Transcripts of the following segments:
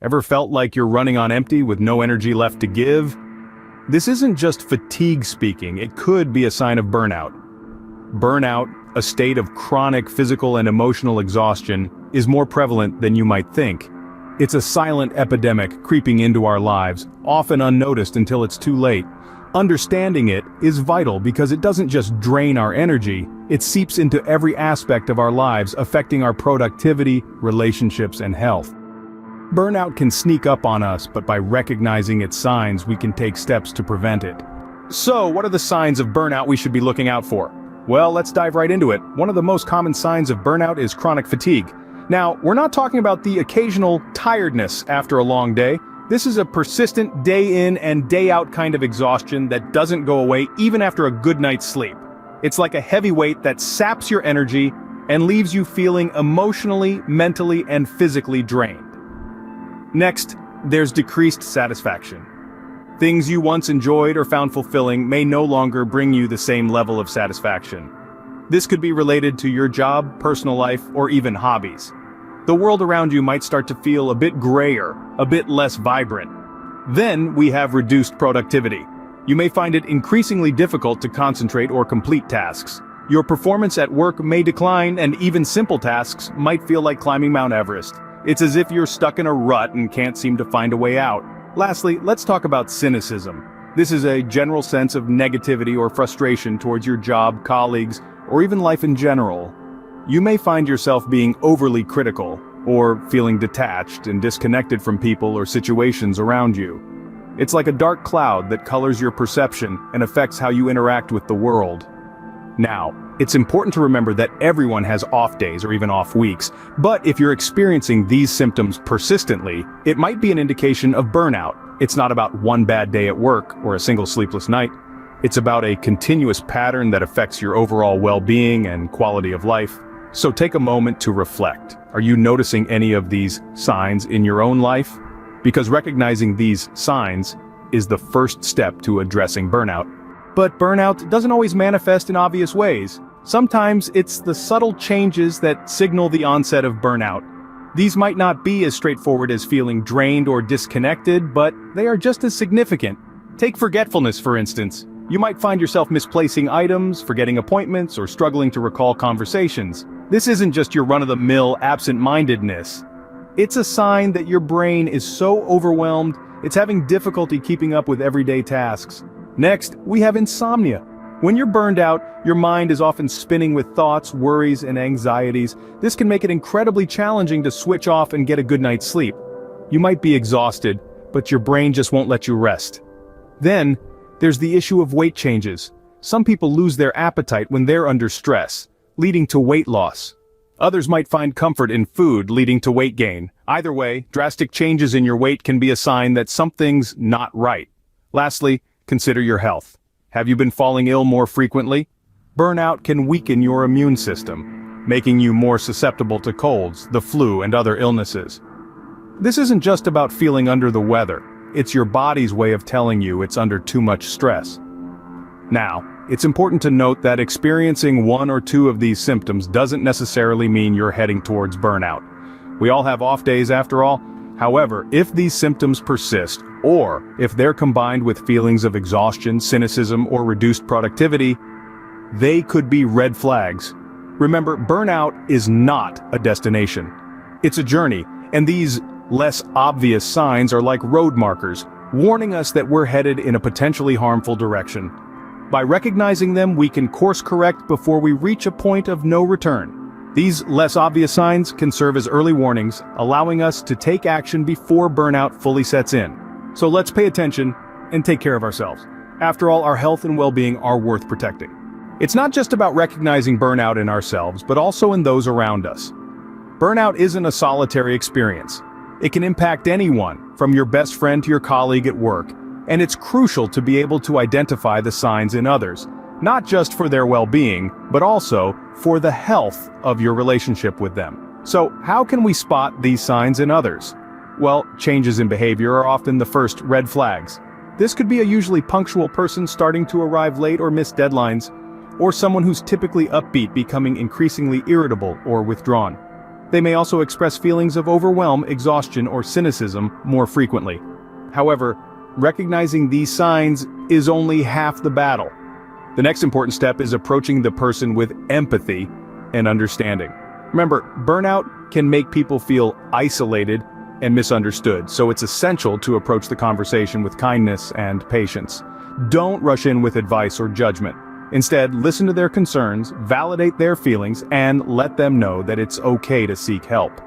Ever felt like you're running on empty with no energy left to give? This isn't just fatigue speaking, it could be a sign of burnout. Burnout, a state of chronic physical and emotional exhaustion, is more prevalent than you might think. It's a silent epidemic creeping into our lives, often unnoticed until it's too late. Understanding it is vital because it doesn't just drain our energy, it seeps into every aspect of our lives, affecting our productivity, relationships, and health. Burnout can sneak up on us, but by recognizing its signs, we can take steps to prevent it. So, what are the signs of burnout we should be looking out for? Well, let's dive right into it. One of the most common signs of burnout is chronic fatigue. Now, we're not talking about the occasional tiredness after a long day. This is a persistent day in and day out kind of exhaustion that doesn't go away even after a good night's sleep. It's like a heavy weight that saps your energy and leaves you feeling emotionally, mentally, and physically drained. Next, there's decreased satisfaction. Things you once enjoyed or found fulfilling may no longer bring you the same level of satisfaction. This could be related to your job, personal life, or even hobbies. The world around you might start to feel a bit grayer, a bit less vibrant. Then we have reduced productivity. You may find it increasingly difficult to concentrate or complete tasks. Your performance at work may decline, and even simple tasks might feel like climbing Mount Everest. It's as if you're stuck in a rut and can't seem to find a way out. Lastly, let's talk about cynicism. This is a general sense of negativity or frustration towards your job, colleagues, or even life in general. You may find yourself being overly critical, or feeling detached and disconnected from people or situations around you. It's like a dark cloud that colors your perception and affects how you interact with the world. Now, it's important to remember that everyone has off days or even off weeks, but if you're experiencing these symptoms persistently, it might be an indication of burnout. It's not about one bad day at work or a single sleepless night. It's about a continuous pattern that affects your overall well-being and quality of life. So take a moment to reflect. Are you noticing any of these signs in your own life? Because recognizing these signs is the first step to addressing burnout. But burnout doesn't always manifest in obvious ways. Sometimes it's the subtle changes that signal the onset of burnout. These might not be as straightforward as feeling drained or disconnected, but they are just as significant. Take forgetfulness, for instance. You might find yourself misplacing items, forgetting appointments, or struggling to recall conversations. This isn't just your run-of-the-mill absent-mindedness. It's a sign that your brain is so overwhelmed, it's having difficulty keeping up with everyday tasks. Next, we have insomnia. When you're burned out, your mind is often spinning with thoughts, worries, and anxieties. This can make it incredibly challenging to switch off and get a good night's sleep. You might be exhausted, but your brain just won't let you rest. Then, there's the issue of weight changes. Some people lose their appetite when they're under stress, leading to weight loss. Others might find comfort in food, leading to weight gain. Either way, drastic changes in your weight can be a sign that something's not right. Lastly, consider your health. Have you been falling ill more frequently? Burnout can weaken your immune system, making you more susceptible to colds, the flu, and other illnesses. This isn't just about feeling under the weather. It's your body's way of telling you it's under too much stress. Now, it's important to note that experiencing one or two of these symptoms doesn't necessarily mean you're heading towards burnout. We all have off days after all. However, if these symptoms persist, or if they're combined with feelings of exhaustion, cynicism, or reduced productivity, they could be red flags. Remember, burnout is not a destination. It's a journey, and these less obvious signs are like road markers, warning us that we're headed in a potentially harmful direction. By recognizing them, we can course correct before we reach a point of no return. These less obvious signs can serve as early warnings, allowing us to take action before burnout fully sets in. So let's pay attention and take care of ourselves. After all, our health and well-being are worth protecting. It's not just about recognizing burnout in ourselves, but also in those around us. Burnout isn't a solitary experience. It can impact anyone, from your best friend to your colleague at work, and it's crucial to be able to identify the signs in others, not just for their well-being, but also for the health of your relationship with them. So, how can we spot these signs in others? Well, changes in behavior are often the first red flags. This could be a usually punctual person starting to arrive late or miss deadlines, or someone who's typically upbeat becoming increasingly irritable or withdrawn. They may also express feelings of overwhelm, exhaustion, or cynicism more frequently. However, recognizing these signs is only half the battle. The next important step is approaching the person with empathy and understanding. Remember, burnout can make people feel isolated and misunderstood, so it's essential to approach the conversation with kindness and patience. Don't rush in with advice or judgment. Instead, listen to their concerns, validate their feelings, and let them know that it's okay to seek help.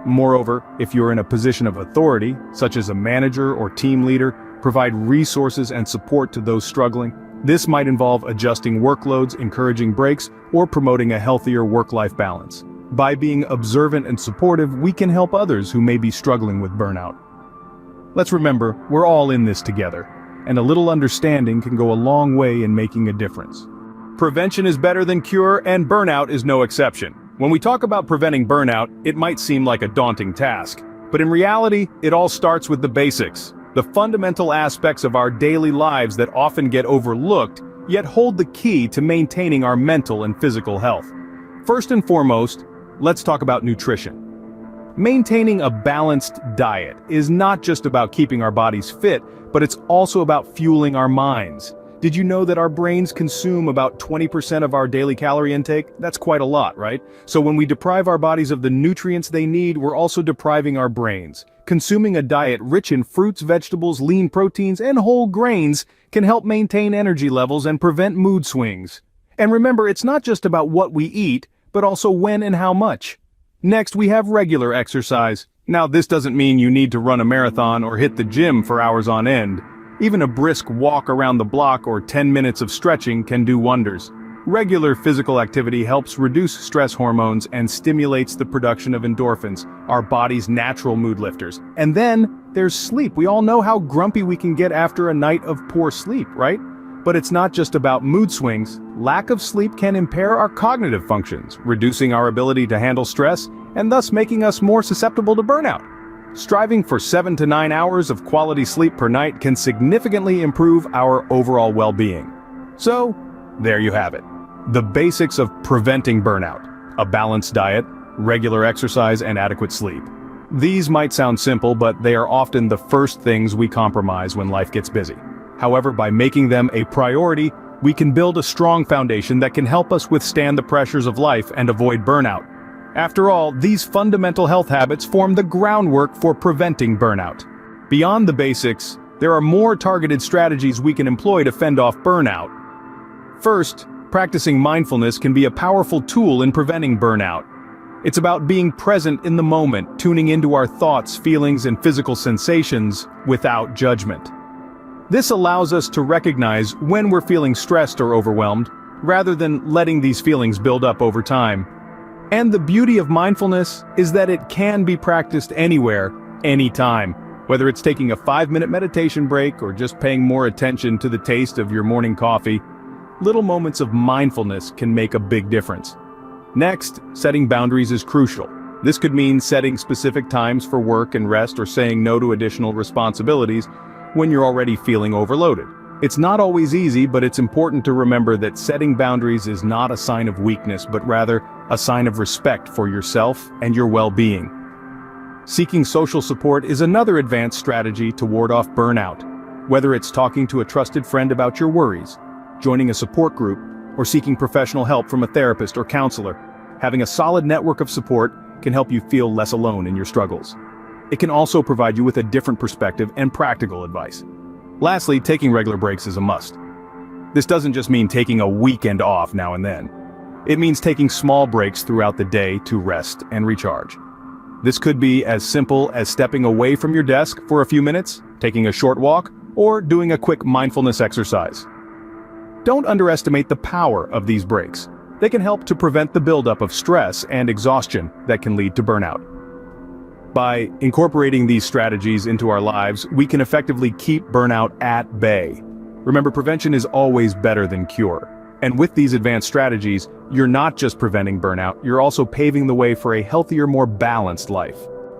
Moreover, if you're in a position of authority, such as a manager or team leader, provide resources and support to those struggling. This might involve adjusting workloads, encouraging breaks, or promoting a healthier work-life balance. By being observant and supportive, we can help others who may be struggling with burnout. Let's remember, we're all in this together, and a little understanding can go a long way in making a difference. Prevention is better than cure, and burnout is no exception. When we talk about preventing burnout, it might seem like a daunting task. But in reality, it all starts with the basics, the fundamental aspects of our daily lives that often get overlooked, yet hold the key to maintaining our mental and physical health. First and foremost, let's talk about nutrition. Maintaining a balanced diet is not just about keeping our bodies fit, but it's also about fueling our minds. Did you know that our brains consume about 20% of our daily calorie intake? That's quite a lot, right? So when we deprive our bodies of the nutrients they need, we're also depriving our brains. Consuming a diet rich in fruits, vegetables, lean proteins, and whole grains can help maintain energy levels and prevent mood swings. And remember, it's not just about what we eat, but also when and how much. Next, we have regular exercise. Now, this doesn't mean you need to run a marathon or hit the gym for hours on end. Even a brisk walk around the block or 10 minutes of stretching can do wonders. Regular physical activity helps reduce stress hormones and stimulates the production of endorphins, our body's natural mood lifters. And then there's sleep. We all know how grumpy we can get after a night of poor sleep, right? But it's not just about mood swings. Lack of sleep can impair our cognitive functions, reducing our ability to handle stress and thus making us more susceptible to burnout. Striving for 7 to 9 hours of quality sleep per night can significantly improve our overall well-being. So, there you have it. The basics of preventing burnout: a balanced diet, regular exercise, and adequate sleep. These might sound simple, but they are often the first things we compromise when life gets busy. However, by making them a priority, we can build a strong foundation that can help us withstand the pressures of life and avoid burnout. After all, these fundamental health habits form the groundwork for preventing burnout. Beyond the basics, there are more targeted strategies we can employ to fend off burnout. First, practicing mindfulness can be a powerful tool in preventing burnout. It's about being present in the moment, tuning into our thoughts, feelings, and physical sensations without judgment. This allows us to recognize when we're feeling stressed or overwhelmed, rather than letting these feelings build up over time. And the beauty of mindfulness is that it can be practiced anywhere, anytime. Whether it's taking a 5-minute meditation break or just paying more attention to the taste of your morning coffee, little moments of mindfulness can make a big difference. Next, setting boundaries is crucial. This could mean setting specific times for work and rest or saying no to additional responsibilities when you're already feeling overloaded. It's not always easy, but it's important to remember that setting boundaries is not a sign of weakness, but rather a sign of respect for yourself and your well-being. Seeking social support is another advanced strategy to ward off burnout. Whether it's talking to a trusted friend about your worries, joining a support group, or seeking professional help from a therapist or counselor, having a solid network of support can help you feel less alone in your struggles. It can also provide you with a different perspective and practical advice. Lastly, taking regular breaks is a must. This doesn't just mean taking a weekend off now and then. It means taking small breaks throughout the day to rest and recharge. This could be as simple as stepping away from your desk for a few minutes, taking a short walk, or doing a quick mindfulness exercise. Don't underestimate the power of these breaks. They can help to prevent the buildup of stress and exhaustion that can lead to burnout. By incorporating these strategies into our lives, we can effectively keep burnout at bay. Remember, prevention is always better than cure. And with these advanced strategies, you're not just preventing burnout, you're also paving the way for a healthier, more balanced life.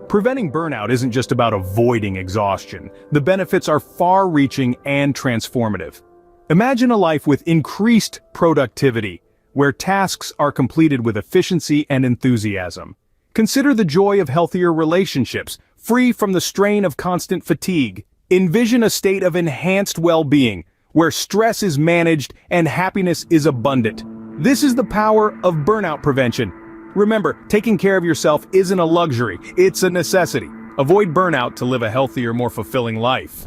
Preventing burnout isn't just about avoiding exhaustion. The benefits are far-reaching and transformative. Imagine a life with increased productivity, where tasks are completed with efficiency and enthusiasm. Consider the joy of healthier relationships, free from the strain of constant fatigue. Envision a state of enhanced well-being, where stress is managed and happiness is abundant. This is the power of burnout prevention. Remember, taking care of yourself isn't a luxury, it's a necessity. Avoid burnout to live a healthier, more fulfilling life.